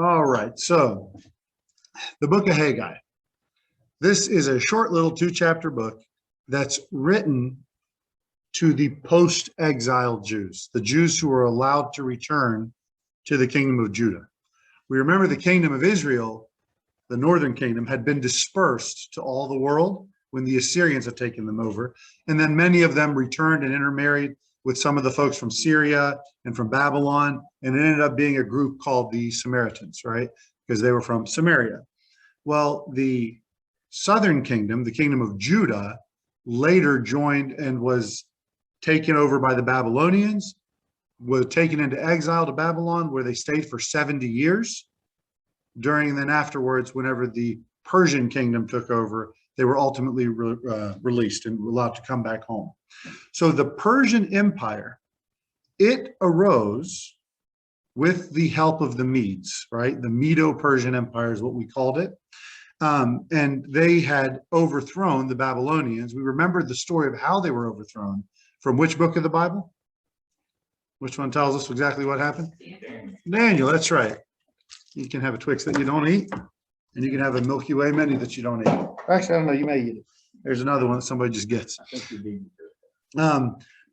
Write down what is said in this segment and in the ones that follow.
All right, so the book of Haggai. This is a short little 2-chapter book that's written to the post-exiled Jews, the Jews who were allowed to return to the kingdom of Judah. We remember the kingdom of Israel, the northern kingdom, had been dispersed to all the world when the Assyrians had taken them over. And then many of them returned and intermarried with some of the folks from Syria and from Babylon. And it ended up being a group called the Samaritans, right? Because they were from Samaria. Well, the southern kingdom, the kingdom of Judah, later joined and was taken over by the Babylonians, were taken into exile to Babylon, where they stayed for 70 years. During then afterwards, whenever the Persian kingdom took over, they were ultimately released and allowed to come back home. So the Persian Empire, it arose with the help of the Medes, right? The Medo-Persian Empire is what we called it. And they had overthrown the Babylonians. We remembered the story of how they were overthrown from which book of the Bible? Which one tells us exactly what happened? Daniel, that's right. You can have a Twix that you don't eat, and you can have a Milky Way mini that you don't eat. Actually, I don't know, you may eat it. There's another one that somebody just gets.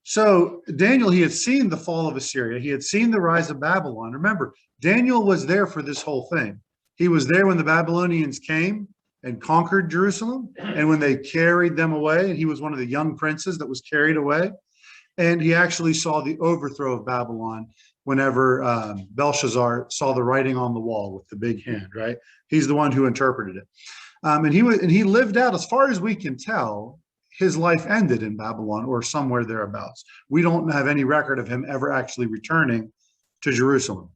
So Daniel, he had seen the fall of Assyria. He had seen the rise of Babylon. Remember, Daniel was there for this whole thing. He was there when the Babylonians came and conquered Jerusalem, and when they carried them away, and he was one of the young princes that was carried away. And he actually saw the overthrow of Babylon whenever Belshazzar saw the writing on the wall with the big hand, right? He's the one who interpreted it. And he lived out, as far as we can tell, his life ended in Babylon or somewhere thereabouts. We don't have any record of him ever actually returning to Jerusalem.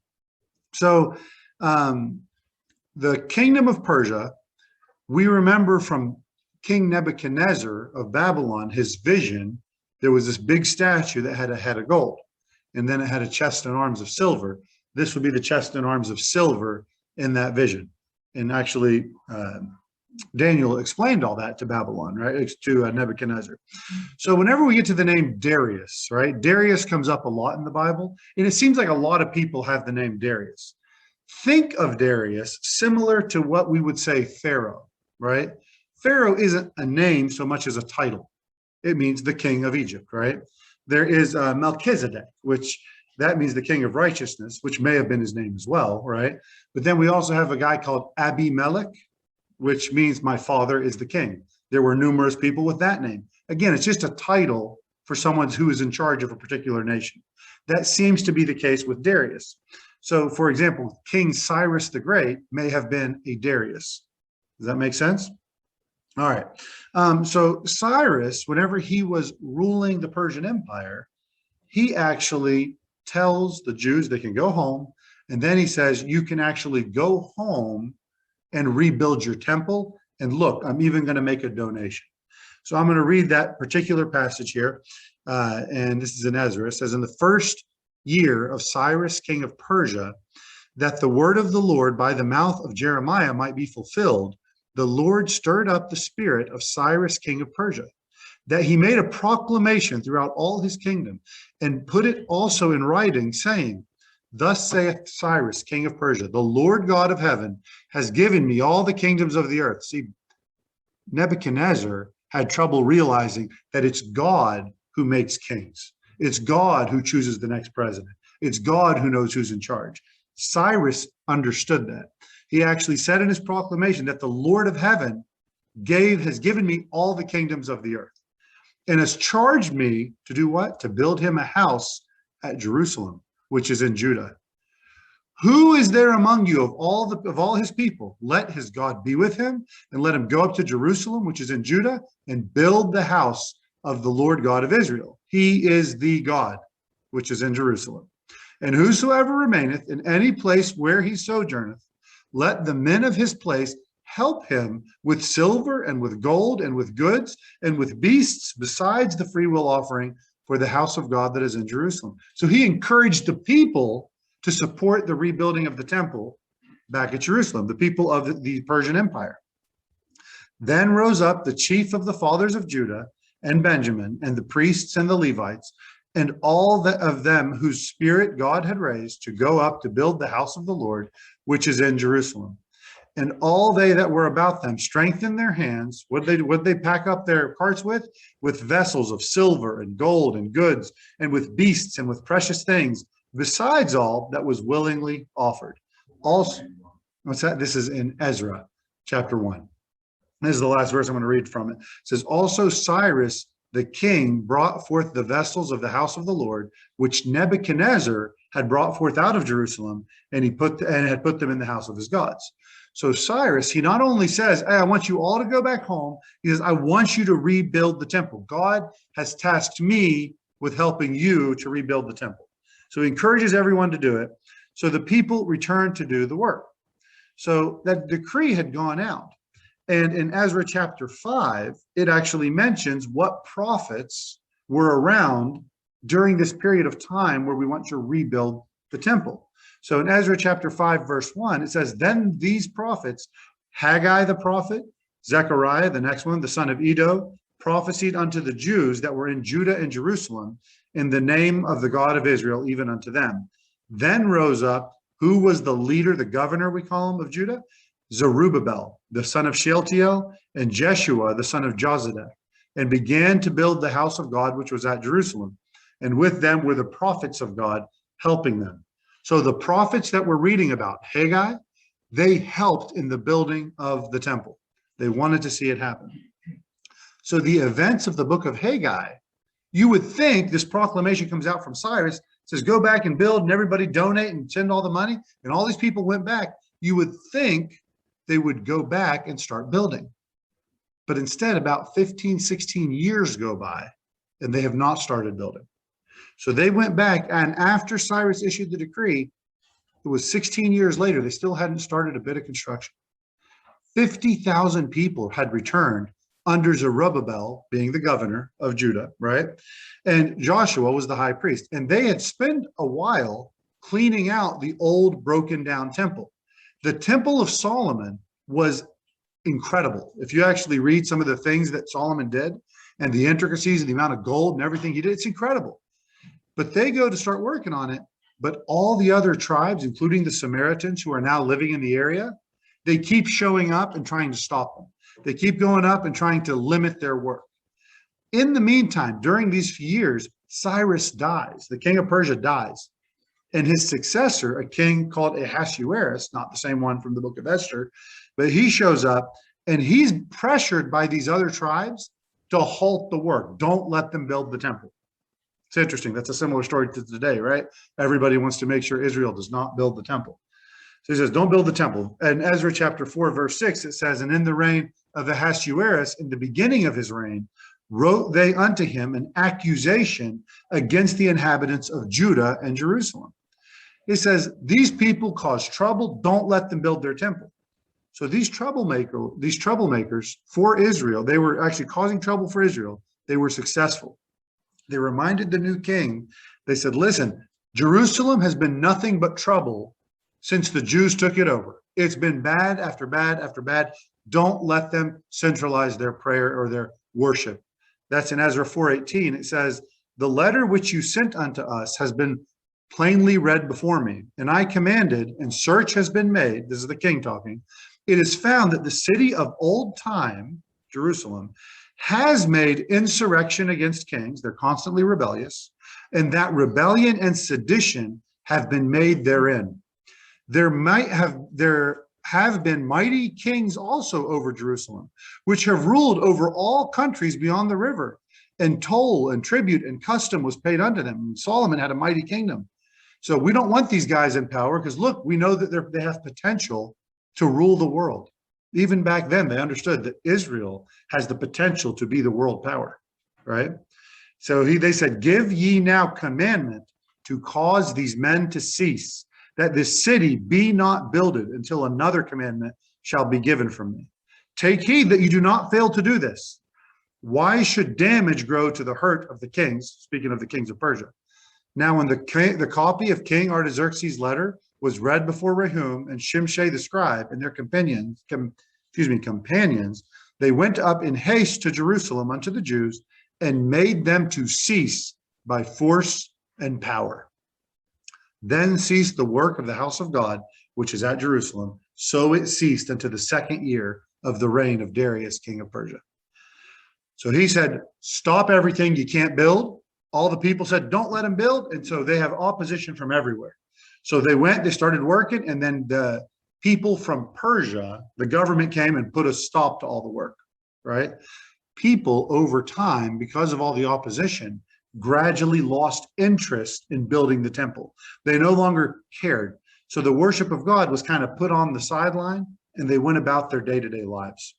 So the kingdom of Persia, we remember from King Nebuchadnezzar of Babylon, his vision. There was this big statue that had a head of gold, and then it had a chest and arms of silver. This would be the chest and arms of silver in that vision. And actually, Daniel explained all that to Babylon, right? To Nebuchadnezzar. So whenever we get to the name Darius, right? Darius comes up a lot in the Bible, and it seems like a lot of people have the name Darius. Think of Darius similar to what we would say Pharaoh, right? Pharaoh isn't a name so much as a title. It means the king of Egypt, right? There is Melchizedek, which that means the king of righteousness, which may have been his name as well, right? But then we also have a guy called Abimelech, which means my father is the king. There were numerous people with that name. Again, it's just a title for someone who is in charge of a particular nation. That seems to be the case with Darius. So, for example, King Cyrus the Great may have been a Darius. Does that make sense? All right. So Cyrus, whenever he was ruling the Persian Empire, he actually tells the Jews they can go home. And then he says, you can actually go home and rebuild your temple. And look, I'm even going to make a donation. So I'm going to read that particular passage here. And this is in Ezra. It says, in the first year of Cyrus, king of Persia, that the word of the Lord by the mouth of Jeremiah might be fulfilled, the Lord stirred up the spirit of Cyrus, king of Persia, that he made a proclamation throughout all his kingdom and put it also in writing, saying, thus saith Cyrus, king of Persia, the Lord God of heaven has given me all the kingdoms of the earth. See, Nebuchadnezzar had trouble realizing that it's God who makes kings. It's God who chooses the next president. It's God who knows who's in charge. Cyrus understood that. He actually said in his proclamation that the Lord of heaven has given me all the kingdoms of the earth and has charged me to do what? To build him a house at Jerusalem, which is in Judah. Who is there among you of all his people? Let his God be with him, and let him go up to Jerusalem, which is in Judah, and build the house of the Lord God of Israel. He is the God, which is in Jerusalem. And whosoever remaineth in any place where he sojourneth, let the men of his place help him with silver and with gold and with goods and with beasts, besides the freewill offering for the house of God that is in Jerusalem. So he encouraged the people to support the rebuilding of the temple back at Jerusalem, the people of the Persian Empire. Then rose up the chief of the fathers of Judah and Benjamin, and the priests and the Levites, and all of them whose spirit God had raised to go up to build the house of the Lord, which is in Jerusalem. And all they that were about them strengthened their hands. What they pack up their carts with? With vessels of silver and gold and goods, and with beasts and with precious things, besides all that was willingly offered. Also, what's that? This is in Ezra chapter 1. This is the last verse I'm going to read from it. It says, also Cyrus the king brought forth the vessels of the house of the Lord, which Nebuchadnezzar had brought forth out of Jerusalem, and had put them in the house of his gods. So Cyrus, he not only says, hey, I want you all to go back home, he says, I want you to rebuild the temple. God has tasked me with helping you to rebuild the temple. So he encourages everyone to do it. So the people returned to do the work. So that decree had gone out. And in Ezra chapter 5, it actually mentions what prophets were around during this period of time where we want to rebuild the temple. So in Ezra chapter 5, verse 1, it says, then these prophets, Haggai the prophet, Zechariah, the next one, the son of Iddo, prophesied unto the Jews that were in Judah and Jerusalem in the name of the God of Israel, even unto them. Then rose up, who was the leader, the governor, we call him, of Judah? Zerubbabel, the son of Shealtiel, and Jeshua, the son of Jozadak, and began to build the house of God, which was at Jerusalem. And with them were the prophets of God helping them. So the prophets that we're reading about, Haggai, they helped in the building of the temple. They wanted to see it happen. So the events of the book of Haggai, you would think this proclamation comes out from Cyrus, says, go back and build, and everybody donate and send all the money. And all these people went back. You would think they would go back and start building. But instead, about 15, 16 years go by, and they have not started building. So they went back, and after Cyrus issued the decree, it was 16 years later, they still hadn't started a bit of construction. 50,000 people had returned under Zerubbabel being the governor of Judah, right? And Joshua was the high priest. And they had spent a while cleaning out the old broken down temple. The Temple of Solomon was incredible. If you actually read some of the things that Solomon did and the intricacies and the amount of gold and everything he did, it's incredible. But they go to start working on it. But all the other tribes, including the Samaritans who are now living in the area, they keep showing up and trying to stop them. They keep going up and trying to limit their work. In the meantime, during these few years, Cyrus dies. The king of Persia dies. And his successor, a king called Ahasuerus, not the same one from the book of Esther, but he shows up and he's pressured by these other tribes to halt the work. Don't let them build the temple. It's interesting. That's a similar story to today, right? Everybody wants to make sure Israel does not build the temple. So he says, don't build the temple. And Ezra chapter 4, verse 6, it says, and in the reign of Ahasuerus, in the beginning of his reign, wrote they unto him an accusation against the inhabitants of Judah and Jerusalem. He says, these people cause trouble. Don't let them build their temple. So these troublemakers for Israel, they were actually causing trouble for Israel. They were successful. They reminded the new king, they said, listen, Jerusalem has been nothing but trouble since the Jews took it over. It's been bad after bad after bad. Don't let them centralize their prayer or their worship. That's in Ezra 4:18. It says, the letter which you sent unto us has been plainly read before me, and I commanded, and search has been made. This is the king talking. It is found that the city of old time, Jerusalem, has made insurrection against kings. They're constantly rebellious, and that rebellion and sedition have been made therein. There have been mighty kings also over Jerusalem, which have ruled over all countries beyond the river, and toll and tribute and custom was paid unto them. And Solomon had a mighty kingdom. So we don't want these guys in power because look, we know that they have potential to rule the world. Even back then, they understood that Israel has the potential to be the world power, right? So they said, give ye now commandment to cause these men to cease, that this city be not builded until another commandment shall be given from me. Take heed that you do not fail to do this. Why should damage grow to the hurt of the kings? Speaking of the kings of Persia. Now, when the copy of King Artaxerxes' letter was read before Rehum and Shimshai the scribe and their companions, they went up in haste to Jerusalem unto the Jews and made them to cease by force and power. Then ceased the work of the house of God, which is at Jerusalem. So it ceased unto the 2nd year of the reign of Darius, king of Persia. So he said, stop everything, you can't build. All the people said, don't let him build. And so they have opposition from everywhere. So they went, they started working, and then the people from Persia, the government came and put a stop to all the work, right? People over time, because of all the opposition, gradually lost interest in building the temple. They no longer cared. So the worship of God was kind of put on the sideline, and they went about their day-to-day lives.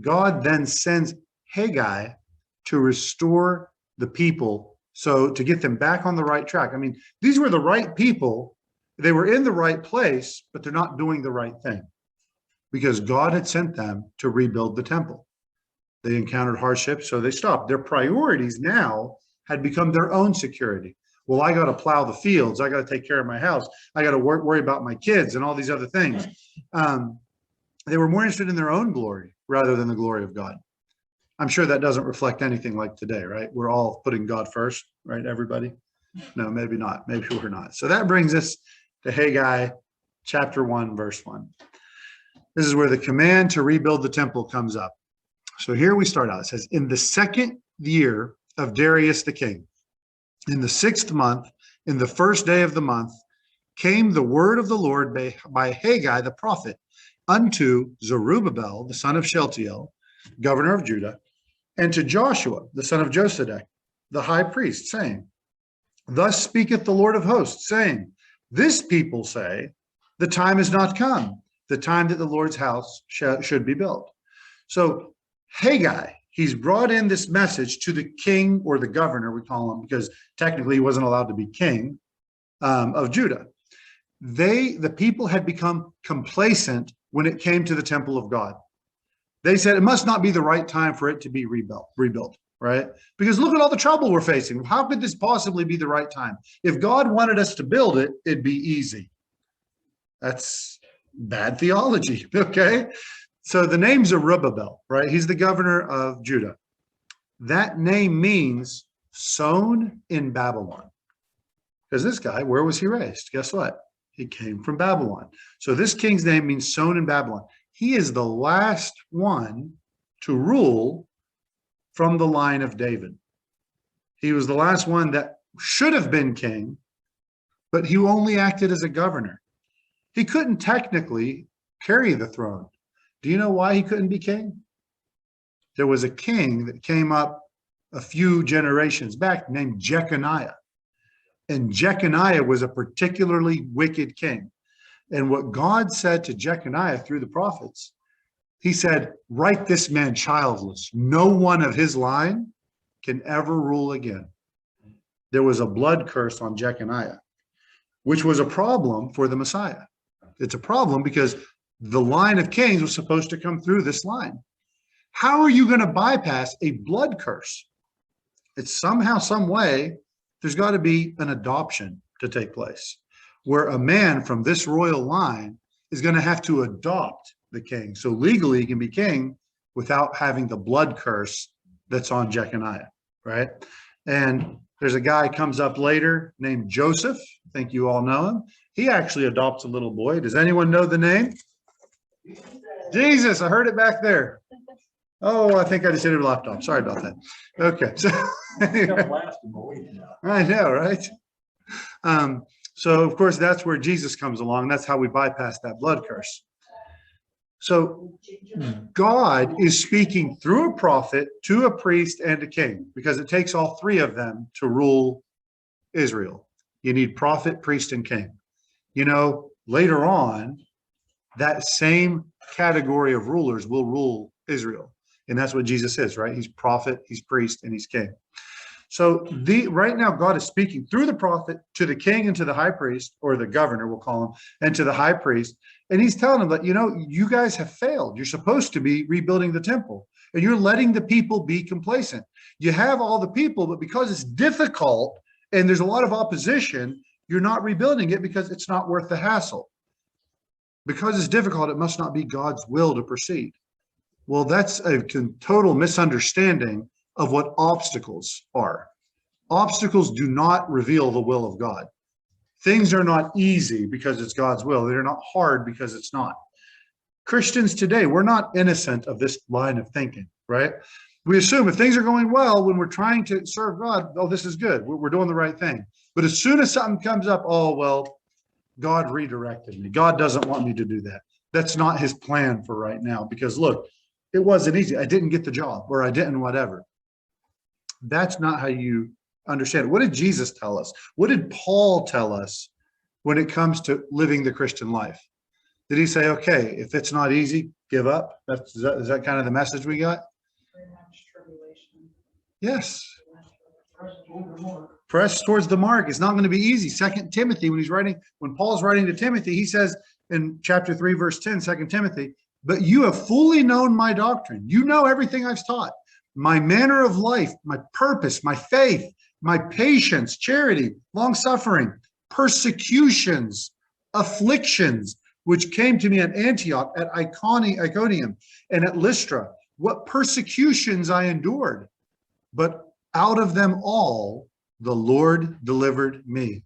God then sends Haggai to restore the people, so to get them back on the right track. I mean, these were the right people. They were in the right place, but they're not doing the right thing because God had sent them to rebuild the temple. They encountered hardship, so they stopped. Their priorities now had become their own security. Well, I got to plow the fields. I got to take care of my house. I got to worry about my kids and all these other things. They were more interested in their own glory rather than the glory of God. I'm sure that doesn't reflect anything like today, right? We're all putting God first, right, everybody? No, maybe not. Maybe we're not. So that brings us to Haggai chapter 1, verse 1. This is where the command to rebuild the temple comes up. So here we start out. It says, in the 2nd year of Darius the king, in the 6th month, in the 1st day of the month, came the word of the Lord by Haggai the prophet unto Zerubbabel, the son of Shealtiel, governor of Judah, and to Joshua, the son of Josedek, the high priest, saying, thus speaketh the Lord of hosts, saying, this people say, the time is not come, the time that the Lord's house should be built. So Haggai, he's brought in this message to the king, or the governor, we call him, because technically he wasn't allowed to be king of Judah. The people had become complacent when it came to the temple of God. They said it must not be the right time for it to be rebuilt, right? Because look at all the trouble we're facing. How could this possibly be the right time? If God wanted us to build it, it'd be easy. That's bad theology, okay? So the name's Zerubbabel, right? He's the governor of Judah. That name means sown in Babylon. Because this guy, where was he raised? Guess what? He came from Babylon. So this king's name means sown in Babylon. He is the last one to rule from the line of David. He was the last one that should have been king, but he only acted as a governor. He couldn't technically carry the throne. Do you know why he couldn't be king? There was a king that came up a few generations back named Jechoniah. And Jechoniah was a particularly wicked king. And what God said to Jechoniah through the prophets, he said, write this man childless. No one of his line can ever rule again. There was a blood curse on Jechoniah, which was a problem for the Messiah. It's a problem because the line of kings was supposed to come through this line. How are you going to bypass a blood curse? It's somehow, some way, there's got to be an adoption to take place, where a man from this royal line is going to have to adopt the king. So legally he can be king without having the blood curse that's on Jechoniah, right? And there's a guy comes up later named Joseph. I think you all know him. He actually adopts a little boy. Does anyone know the name? Jesus. I heard it back there. Oh, I think I just hit it laptop. Sorry about that. Okay. So I know, right? So of course, that's where Jesus comes along. That's how we bypass that blood curse. So God is speaking through a prophet to a priest and a king, because it takes all three of them to rule Israel. You need prophet, priest, and king. You know, later on, that same category of rulers will rule Israel. And that's what Jesus is, right? He's prophet, he's priest, and he's king. So right now, God is speaking through the prophet to the king and to the high priest, or the governor, we'll call him, and to the high priest. And he's telling them that, you know, you guys have failed. You're supposed to be rebuilding the temple, and you're letting the people be complacent. You have all the people, but because it's difficult and there's a lot of opposition, you're not rebuilding it because it's not worth the hassle. Because it's difficult, it must not be God's will to proceed. Well, that's a total misunderstanding of what obstacles are. Obstacles do not reveal the will of God. Things are not easy because it's God's will. They're not hard because it's not. Christians today, we're not innocent of this line of thinking, right? We assume if things are going well when we're trying to serve God, oh, this is good. We're doing the right thing. But as soon as something comes up, oh, well, God redirected me. God doesn't want me to do that. That's not his plan for right now, because look, it wasn't easy. I didn't get the job, or I didn't whatever. That's not how you understand it. What did Jesus tell us? What did Paul tell us when it comes to living the Christian life? Did he say, okay, if it's not easy, give up? Is that kind of the message we got? Yes. Press towards the mark. It's not going to be easy. 2 Timothy, when Paul's writing to Timothy, he says in chapter 3, verse 10, 2 Timothy, but you have fully known my doctrine. You know everything I've taught, my manner of life, my purpose, my faith, my patience, charity, long suffering, persecutions, afflictions, which came to me at Antioch, at Iconium, and at Lystra. What persecutions I endured, but out of them all the Lord delivered me.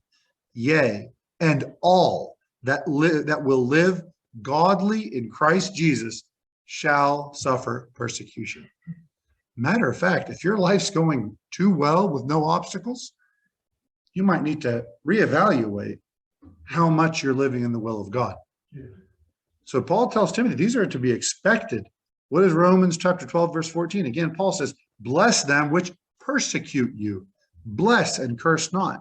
Yea, and all that will live godly in Christ Jesus shall suffer persecution. Matter of fact, if your life's going too well with no obstacles, you might need to reevaluate how much you're living in the will of God. So Paul tells Timothy, these are to be expected. What is Romans chapter 12, verse 14? Again, Paul says, bless them which persecute you. Bless and curse not.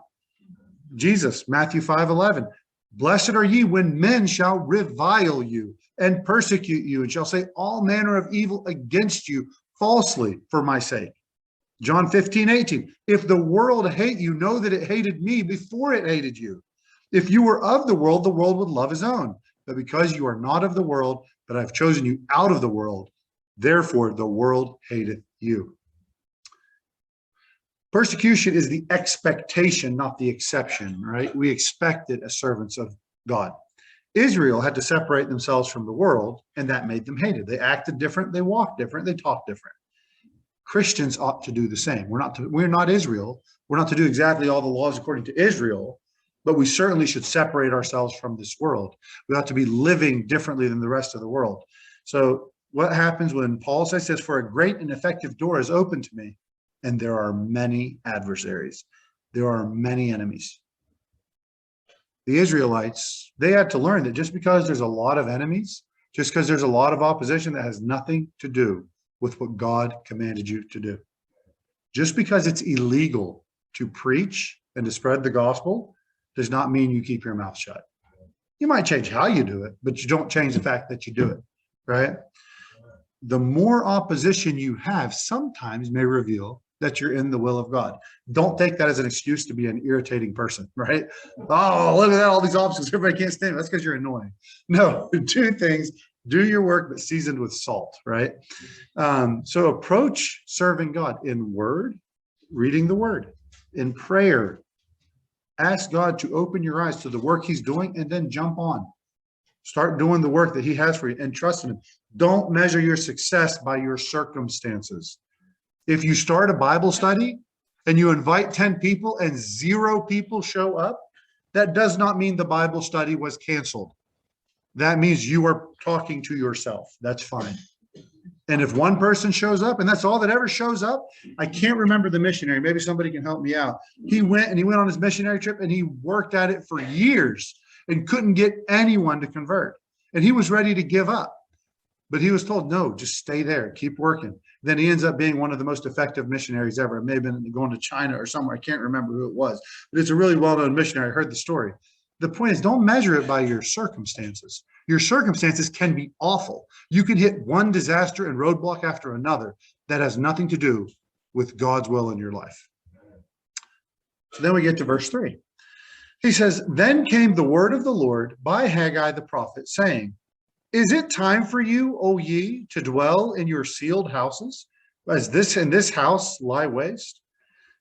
Jesus, Matthew 5:11. Blessed are ye when men shall revile you and persecute you and shall say all manner of evil against you falsely for my sake. John 15:18. If the world hate you, know that it hated me before it hated you. If you were of the world would love his own. But because you are not of the world, but I've chosen you out of the world, therefore the world hateth you. Persecution is the expectation, not the exception, right? We expect it as servants of God. Israel had to separate themselves from the world, and that made them hated. They acted different, they walked different, they talked different. Christians ought to do the same. We're not Israel. We're not to do exactly all the laws according to Israel, but we certainly should separate ourselves from this world. We ought to be living differently than the rest of the world. So what happens when Paul says, for a great and effective door is open to me, and there are many adversaries. There are many enemies. The Israelites, they had to learn that just because there's a lot of enemies, just because there's a lot of opposition, that has nothing to do with what God commanded you to do. Just because it's illegal to preach and to spread the gospel does not mean you keep your mouth shut. You might change how you do it, but you don't change the fact that you do it, right? The more opposition you have sometimes may reveal that you're in the will of God. Don't take that as an excuse to be an irritating person, right? Oh, look at that, all these obstacles, everybody can't stand it. That's because you're annoying. No, two things. Do your work, but seasoned with salt, right? So approach serving God in word, reading the word, in prayer. Ask God to open your eyes to the work he's doing, and then jump on. Start doing the work that he has for you and trust in him. Don't measure your success by your circumstances. If you start a Bible study and you invite 10 people and 0 people show up, that does not mean the Bible study was canceled. That means you are talking to yourself. That's fine. And if one person shows up, and that's all that ever shows up, I can't remember the missionary. Maybe somebody can help me out. He went on his missionary trip, and he worked at it for years and couldn't get anyone to convert. And he was ready to give up. But he was told, no, just stay there, keep working. Then he ends up being one of the most effective missionaries ever. It may have been going to China or somewhere. I can't remember who it was. But it's a really well-known missionary. I heard the story. The point is, don't measure it by your circumstances. Your circumstances can be awful. You can hit one disaster and roadblock after another that has nothing to do with God's will in your life. So then we get to verse 3. He says, then came the word of the Lord by Haggai the prophet, saying, is it time for you, O ye, to dwell in your sealed houses, as this and this house lie waste?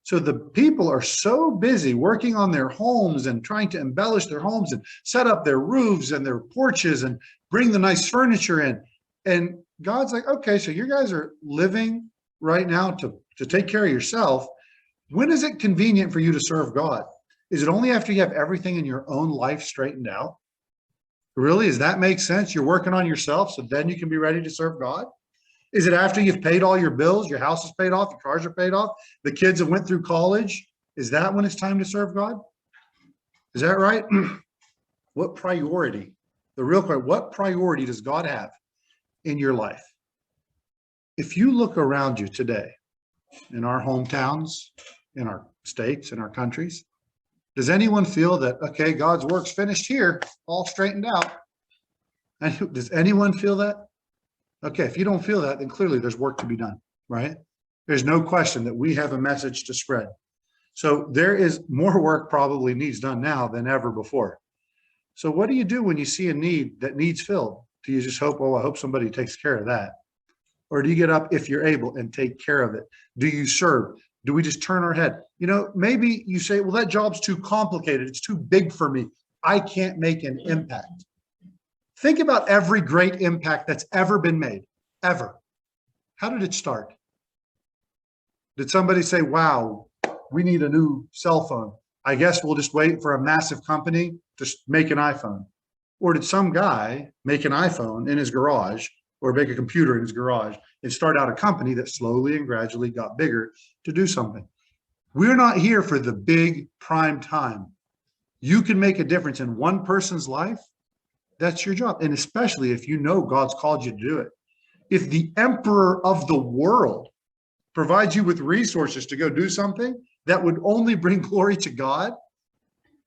So the people are so busy working on their homes and trying to embellish their homes and set up their roofs and their porches and bring the nice furniture in. And God's like, okay, so you guys are living right now to take care of yourself, When is it convenient for you to serve God? Is it only after you have everything in your own life straightened out? Really? Does that make sense? You're working on yourself so then you can be ready to serve God? Is it after you've paid all your bills, your house is paid off, your cars are paid off, the kids have went through college? Is that when it's time to serve God? Is that right? What priority? The real question, what priority does God have in your life? If you look around you today, in our hometowns, in our states, in our countries, does anyone feel that, okay, God's work's finished here, all straightened out? And does anyone feel that? Okay, if you don't feel that, then clearly there's work to be done, right? There's no question that we have a message to spread. So there is more work probably needs done now than ever before. So what do you do when you see a need that needs filled? Do you just hope, oh, I hope somebody takes care of that? Or do you get up if you're able and take care of it? Do you serve? Do we just turn our head? You know, maybe you say, well, that job's too complicated. It's too big for me. I can't make an impact. Think about every great impact that's ever been made, ever. How did it start? Did somebody say, wow, we need a new cell phone? I guess we'll just wait for a massive company to make an iPhone. Or did some guy make an iPhone in his garage or make a computer in his garage and start out a company that slowly and gradually got bigger to do something? We're not here for the big prime time. You can make a difference in one person's life. That's your job. And especially if you know God's called you to do it. If the emperor of the world provides you with resources to go do something that would only bring glory to God,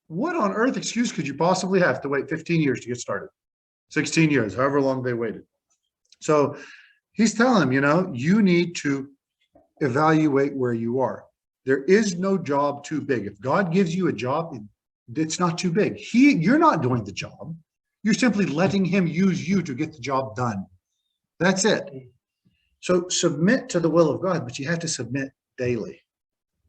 what on earth excuse could you possibly have to wait 15 years to get started? 16 years, however long they waited. So he's telling them, you know, you need to evaluate where you are. There is no job too big. If God gives you a job, it's not too big. You're not doing the job. You're simply letting him use you to get the job done. That's it. So submit to the will of God, but you have to submit daily.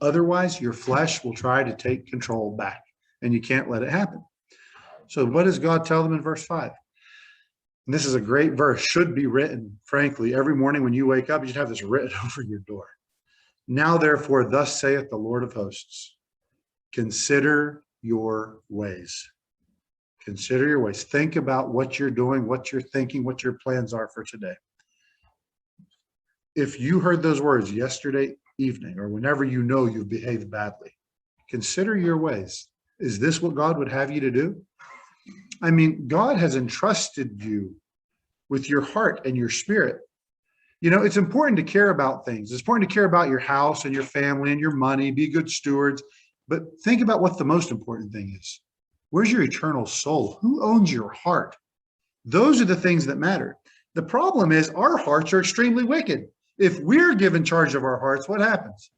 Otherwise, your flesh will try to take control back, and you can't let it happen. So what does God tell them in verse 5? And this is a great verse, should be written, frankly. Every morning when you wake up, you should have this written over your door. Now, therefore, thus saith the Lord of hosts, consider your ways. Consider your ways. Think about what you're doing, what you're thinking, what your plans are for today. If you heard those words yesterday evening or whenever you know you've behaved badly, consider your ways. Is this what God would have you to do? I mean, God has entrusted you with your heart and your spirit. You know, it's important to care about things. It's important to care about your house and your family and your money, be good stewards. But think about what the most important thing is. Where's your eternal soul? Who owns your heart? Those are the things that matter. The problem is our hearts are extremely wicked. If we're given charge of our hearts, what happens?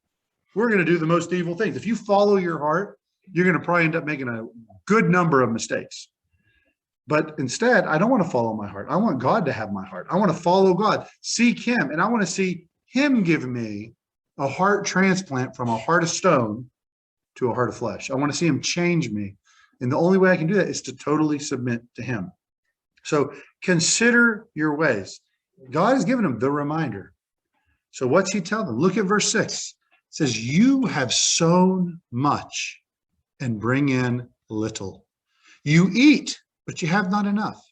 We're going to do the most evil things. If you follow your heart, you're going to probably end up making a good number of mistakes. But instead, I don't want to follow my heart. I want God to have my heart. I want to follow God, seek him, and I want to see him give me a heart transplant from a heart of stone to a heart of flesh. I want to see him change me. And the only way I can do that is to totally submit to him. So consider your ways. God has given them the reminder. So what's he tell them? Look at verse 6. It says, you have sown much and bring in little. You eat, but you have not enough.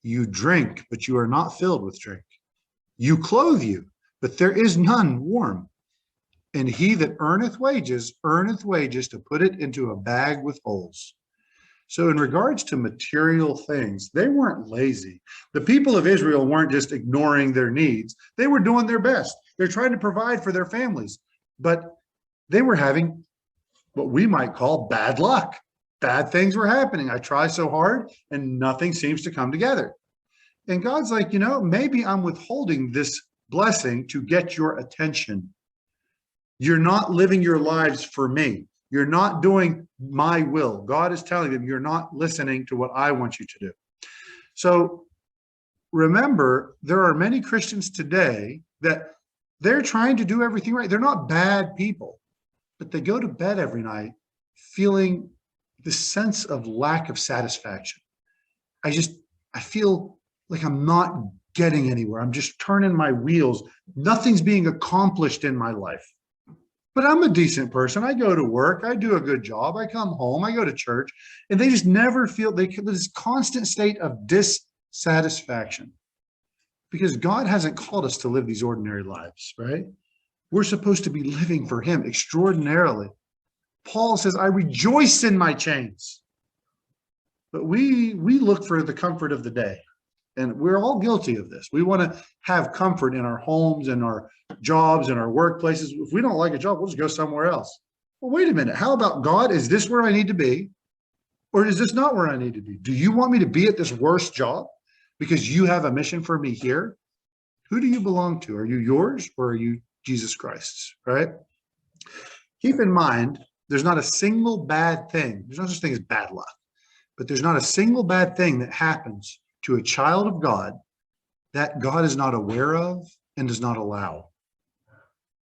You drink, but you are not filled with drink. You clothe you, but there is none warm. And he that earneth wages to put it into a bag with holes. So in regards to material things, they weren't lazy. The people of Israel weren't just ignoring their needs. They were doing their best. They're trying to provide for their families, but they were having what we might call bad luck. Bad things were happening. I try so hard and nothing seems to come together. And God's like, you know, maybe I'm withholding this blessing to get your attention. You're not living your lives for me. You're not doing my will. God is telling them you're not listening to what I want you to do. So remember, there are many Christians today that they're trying to do everything right. They're not bad people, but they go to bed every night feeling this sense of lack of satisfaction. I feel like I'm not getting anywhere. I'm just turning my wheels. Nothing's being accomplished in my life. but I'm a decent person. I go to work. I do a good job. I come home. I go to church. And they just never feel this constant state of dissatisfaction because God hasn't called us to live these ordinary lives, right? We're supposed to be living for him extraordinarily. Paul says, I rejoice in my chains. But we look for the comfort of the day. And we're all guilty of this. We want to have comfort in our homes and our jobs and our workplaces. If we don't like a job, we'll just go somewhere else. Well, wait a minute. How about God? Is this where I need to be? Or is this not where I need to be? Do you want me to be at this worst job because you have a mission for me here? Who do you belong to? Are you yours or are you Jesus Christ's, right? Keep in mind, there's not a single bad thing. There's no such thing as bad luck, but there's not a single bad thing that happens to a child of God that God is not aware of and does not allow.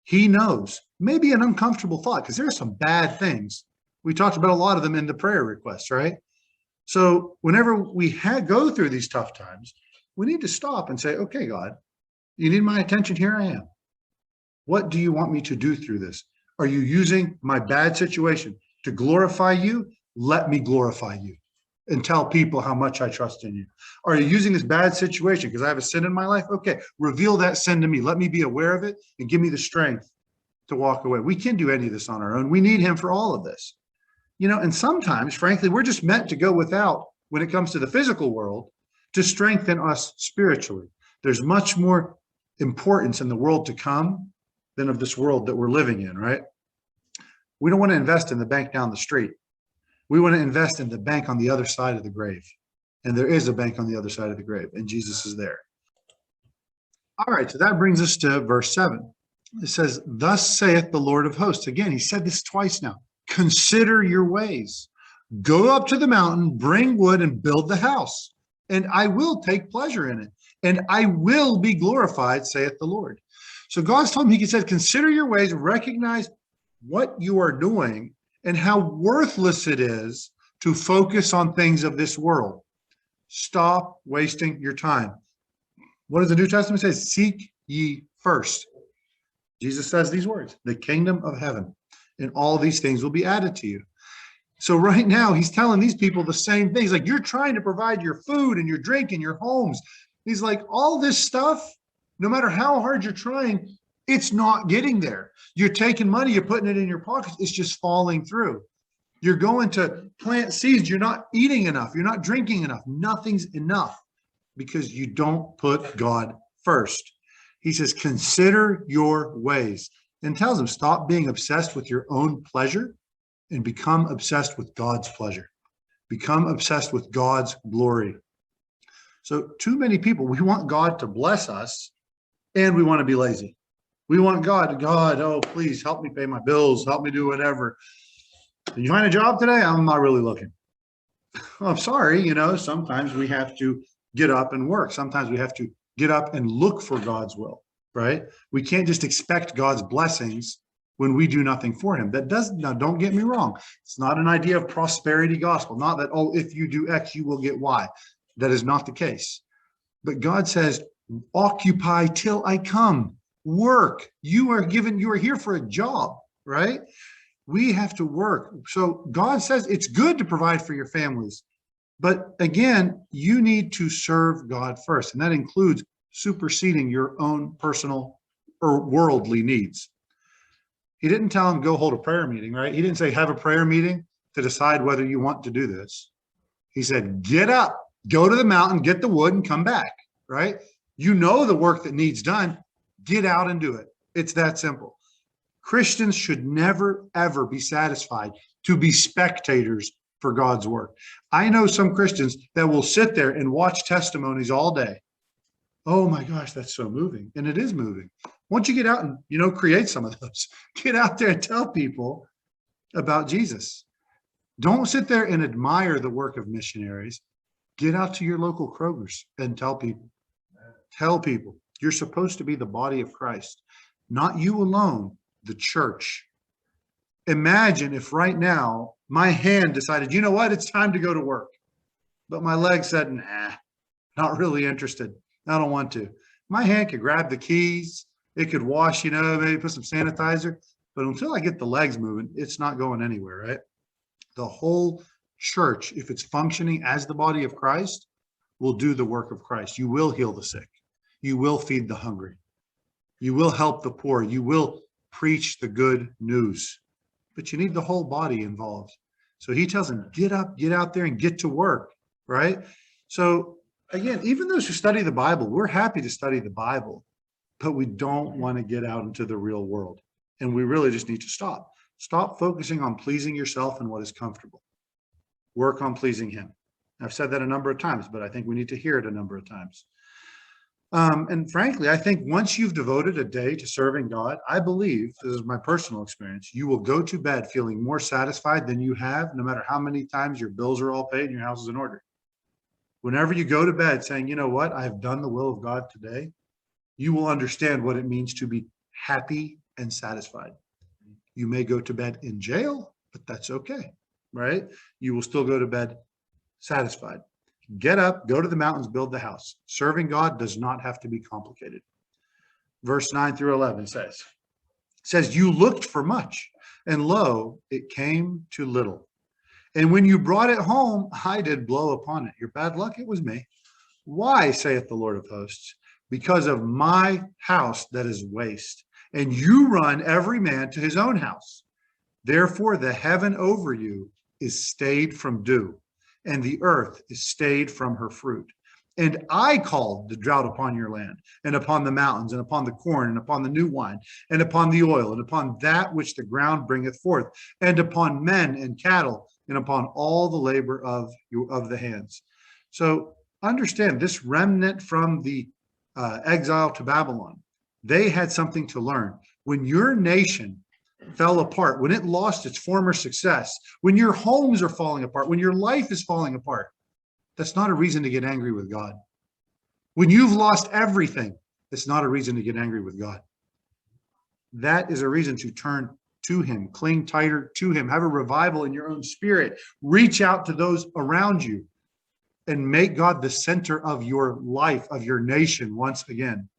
He knows, maybe an uncomfortable thought, because there are some bad things. We talked about a lot of them in the prayer requests, right? So whenever we go through these tough times, we need to stop and say, okay, God, you need my attention. Here I am. What do you want me to do through this? Are you using my bad situation to glorify you? Let me glorify you and tell people how much I trust in you. Are you using this bad situation because I have a sin in my life? Okay, reveal that sin to me. Let me be aware of it and give me the strength to walk away. We can't do any of this on our own. We need him for all of this. And sometimes, frankly, we're just meant to go without when it comes to the physical world to strengthen us spiritually. There's much more importance in the world to come than of this world that we're living in, right? We don't want to invest in the bank down the street. We want to invest in the bank on the other side of the grave. And there is a bank on the other side of the grave, and Jesus is there. All right, so that brings us to verse 7. It says, thus saith the Lord of hosts. Again, he said this twice now. Consider your ways. Go up to the mountain, bring wood, and build the house, and I will take pleasure in it, and I will be glorified, saith the Lord. So God's told him, he said, consider your ways, recognize what you are doing, and how worthless it is to focus on things of this world. Stop wasting your time. What does the New Testament say? Seek ye first. Jesus says these words, the kingdom of heaven, and all these things will be added to you. So right now, he's telling these people the same things. Like, you're trying to provide your food and your drink and your homes. He's like, all this stuff, no matter how hard you're trying, it's not getting there. You're taking money, you're putting it in your pockets. It's just falling through. You're going to plant seeds. You're not eating enough. You're not drinking enough. Nothing's enough because you don't put God first. He says, consider your ways, and tells them, stop being obsessed with your own pleasure and become obsessed with God's pleasure. Become obsessed with God's glory. So too many people, we want God to bless us and we want to be lazy. We want God, oh, please help me pay my bills. Help me do whatever. Did you find a job today? I'm not really looking. I'm sorry, sometimes we have to get up and work. Sometimes we have to get up and look for God's will, right? We can't just expect God's blessings when we do nothing for him. Now don't get me wrong. It's not an idea of prosperity gospel. Not that, oh, if you do X, you will get Y. That is not the case. But God says, occupy till I come. Work. You are here for a job, right? We have to work. So God says it's good to provide for your families. But again, you need to serve God first. And that includes superseding your own personal or worldly needs. He didn't tell him, go hold a prayer meeting, right? He didn't say, have a prayer meeting to decide whether you want to do this. He said, get up, go to the mountain, get the wood and come back, right? You know the work that needs done. Get out and do it. It's that simple. Christians should never, ever be satisfied to be spectators for God's work. I know some Christians that will sit there and watch testimonies all day. Oh my gosh, that's so moving. And it is moving. Once you get out and, create some of those, get out there and tell people about Jesus. Don't sit there and admire the work of missionaries. Get out to your local Kroger's and tell people. Tell people you're supposed to be the body of Christ, not you alone, the church. Imagine if right now my hand decided, you know what, it's time to go to work. But my leg said, nah, not really interested. I don't want to. My hand could grab the keys. It could wash, maybe put some sanitizer. But until I get the legs moving, it's not going anywhere, right? The whole church, if it's functioning as the body of Christ, will do the work of Christ. You will heal the sick. You will feed the hungry. You will help the poor. You will preach the good news. But you need the whole body involved. So he tells them, get up, get out there and get to work, right? So again, even those who study the Bible, we're happy to study the Bible, but we don't want to get out into the real world. And we really just need to stop. Stop focusing on pleasing yourself and what is comfortable. Work on pleasing him. I've said that a number of times, but I think we need to hear it a number of times. And frankly, I think once you've devoted a day to serving God, I believe, this is my personal experience, you will go to bed feeling more satisfied than you have, no matter how many times your bills are all paid and your house is in order. Whenever you go to bed saying, you know what, I've done the will of God today, you will understand what it means to be happy and satisfied. You may go to bed in jail, but that's okay, right? You will still go to bed satisfied. Get up, go to the mountains, build the house. Serving God does not have to be complicated. Verse 9 through 11 says, you looked for much, and lo, it came to little. And when you brought it home, I did blow upon it. Your bad luck, it was me. Why, saith the Lord of hosts? Because of my house that is waste. And you run every man to his own house. Therefore, the heaven over you is stayed from dew, and the earth is stayed from her fruit. And I called the drought upon your land, and upon the mountains, and upon the corn, and upon the new wine, and upon the oil, and upon that which the ground bringeth forth, and upon men and cattle, and upon all the labor of the hands. So understand, this remnant from the exile to Babylon, they had something to learn. When your nation fell apart, when it lost its former success, when your homes are falling apart, when your life is falling apart, that's not a reason to get angry with God. When you've lost everything, it's not a reason to get angry with God. That is a reason to turn to him, cling tighter to him, have a revival in your own spirit, reach out to those around you, and make God the center of your life, of your nation once again.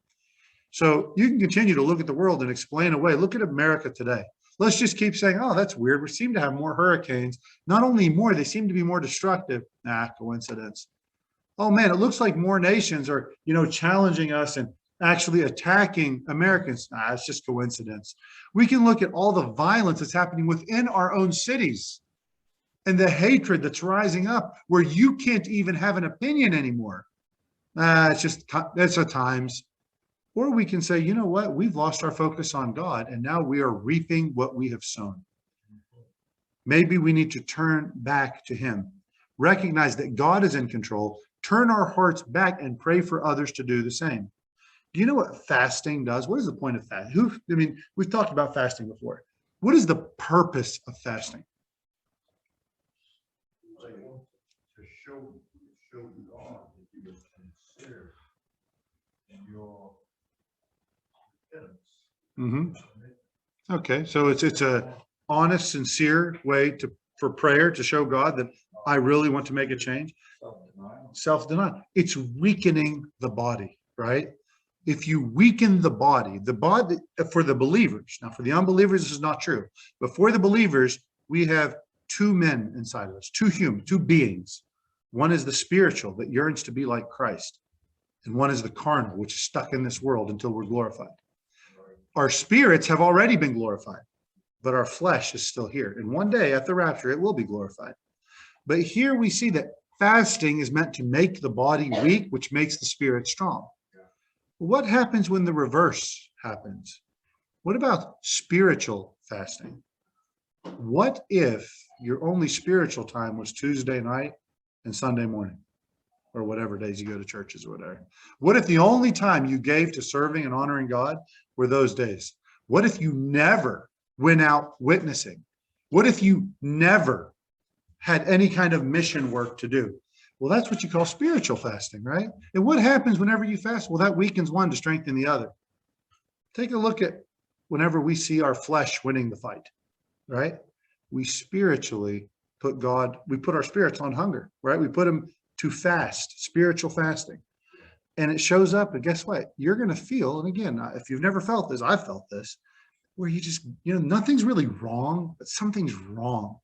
So you can continue to look at the world and explain away. Look at America today. Let's just keep saying, oh, that's weird. We seem to have more hurricanes. Not only more, they seem to be more destructive. Coincidence. Oh man, it looks like more nations are, challenging us and actually attacking Americans. It's just coincidence. We can look at all the violence that's happening within our own cities and the hatred that's rising up where you can't even have an opinion anymore. It's at times. Or we can say, you know what? We've lost our focus on God, and now we are reaping what we have sown. Maybe we need to turn back to him, recognize that God is in control, turn our hearts back and pray for others to do the same. Do you know what fasting does? What is the point of fasting? We've talked about fasting before. What is the purpose of fasting? To show God that you are sincere in your Mm-hmm. Okay, so it's a honest, sincere way for prayer to show God that I really want to make a change. Self-denial. It's weakening the body, right? If you weaken the body for the believers. Now, for the unbelievers, this is not true. But for the believers, we have two men inside of us, two beings. One is the spiritual that yearns to be like Christ, and one is the carnal, which is stuck in this world until we're glorified. Our spirits have already been glorified, but our flesh is still here. And one day at the rapture, it will be glorified. But here we see that fasting is meant to make the body weak, which makes the spirit strong. What happens when the reverse happens? What about spiritual fasting? What if your only spiritual time was Tuesday night and Sunday morning, or whatever days you go to churches or whatever? What if the only time you gave to serving and honoring God were those days? What if you never went out witnessing? What if you never had any kind of mission work to do? Well, that's what you call spiritual fasting, right? And what happens whenever you fast? Well, that weakens one to strengthen the other. Take a look at whenever we see our flesh winning the fight, right? We spiritually put our spirits on hunger, right? We put them to fast, spiritual fasting. And it shows up, and guess what? You're going to feel, and again, if you've never felt this, I've felt this. where you just, nothing's really wrong, but something's wrong.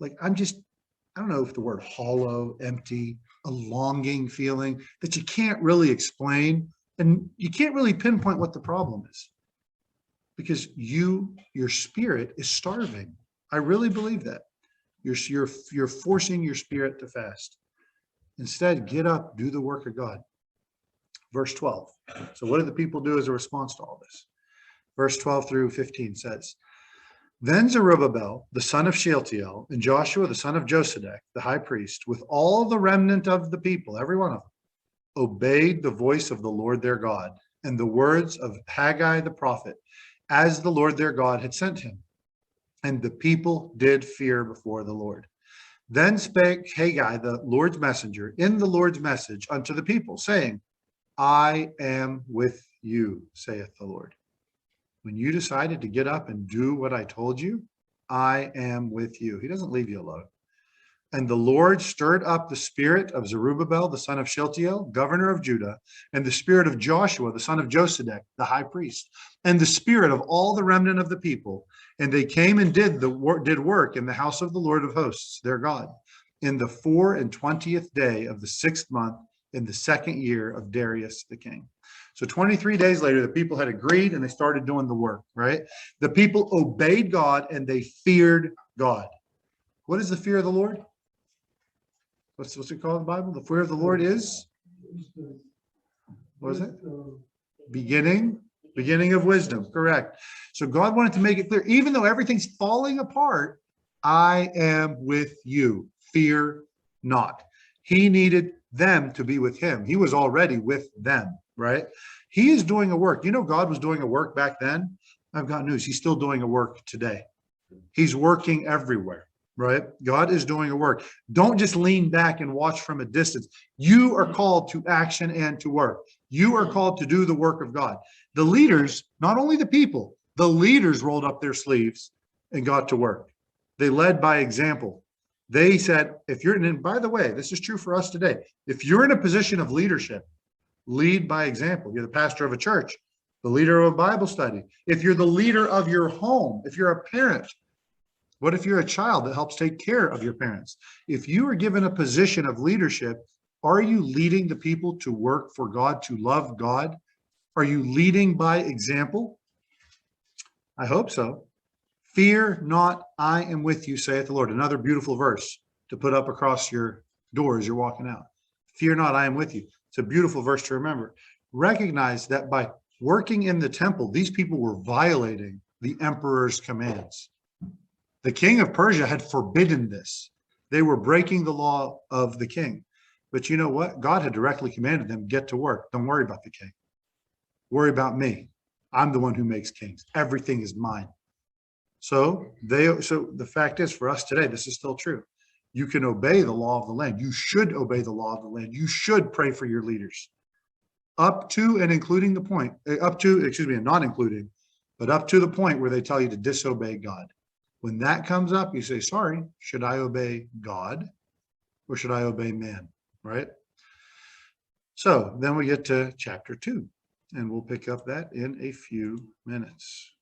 Like I don't know if the word hollow, empty, a longing feeling that you can't really explain. And you can't really pinpoint what the problem is because your spirit is starving. I really believe that. You're forcing your spirit to fast. Instead, get up, do the work of God. Verse 12. So what did the people do as a response to all this? Verse 12 through 15 says, Then Zerubbabel, the son of Shealtiel, and Joshua, the son of Josedek, the high priest, with all the remnant of the people, every one of them, obeyed the voice of the Lord their God and the words of Haggai the prophet, as the Lord their God had sent him. And the people did fear before the Lord. Then spake Haggai, the Lord's messenger, in the Lord's message unto the people, saying, I am with you, saith the Lord. When you decided to get up and do what I told you, I am with you. He doesn't leave you alone. And the Lord stirred up the spirit of Zerubbabel, the son of Shealtiel, governor of Judah, and the spirit of Joshua, the son of Josedek, the high priest, and the spirit of all the remnant of the people. And they came and did work in the house of the Lord of hosts, their God, in the 24th day of the 6th month, in the 2nd year of Darius the king. So 23 days later, the people had agreed and they started doing the work, right? The people obeyed God and they feared God. What is the fear of the Lord? What's it called in the Bible? The fear of the Lord is, what is it? Beginning of wisdom. Correct. So God wanted to make it clear, even though everything's falling apart, I am with you. Fear not. He needed them to be with him. He was already with them, right? He is doing a work. God was doing a work back then. I've got news. He's still doing a work today. He's working everywhere. Right? God is doing a work. Don't just lean back and watch from a distance. You are called to action and to work. You are called to do the work of God. The leaders, not only the people, the leaders rolled up their sleeves and got to work. They led by example. They said, and by the way, this is true for us today. If you're in a position of leadership, lead by example. You're the pastor of a church, the leader of a Bible study. If you're the leader of your home, if you're a parent, what if you're a child that helps take care of your parents? If you are given a position of leadership, are you leading the people to work for God, to love God? Are you leading by example? I hope so. Fear not, I am with you, saith the Lord. Another beautiful verse to put up across your door as you're walking out. Fear not, I am with you. It's a beautiful verse to remember. Recognize that by working in the temple, these people were violating the emperor's commands. The king of Persia had forbidden this. They were breaking the law of the king. But you know what? God had directly commanded them, get to work. Don't worry about the king. Worry about me. I'm the one who makes kings. Everything is mine. So the fact is, for us today, this is still true. You can obey the law of the land. You should obey the law of the land. You should pray for your leaders. Up to and including the point, not including, but up to the point where they tell you to disobey God. When that comes up, you say, sorry, should I obey God or should I obey man, right? So then we get to chapter 2, and we'll pick up that in a few minutes.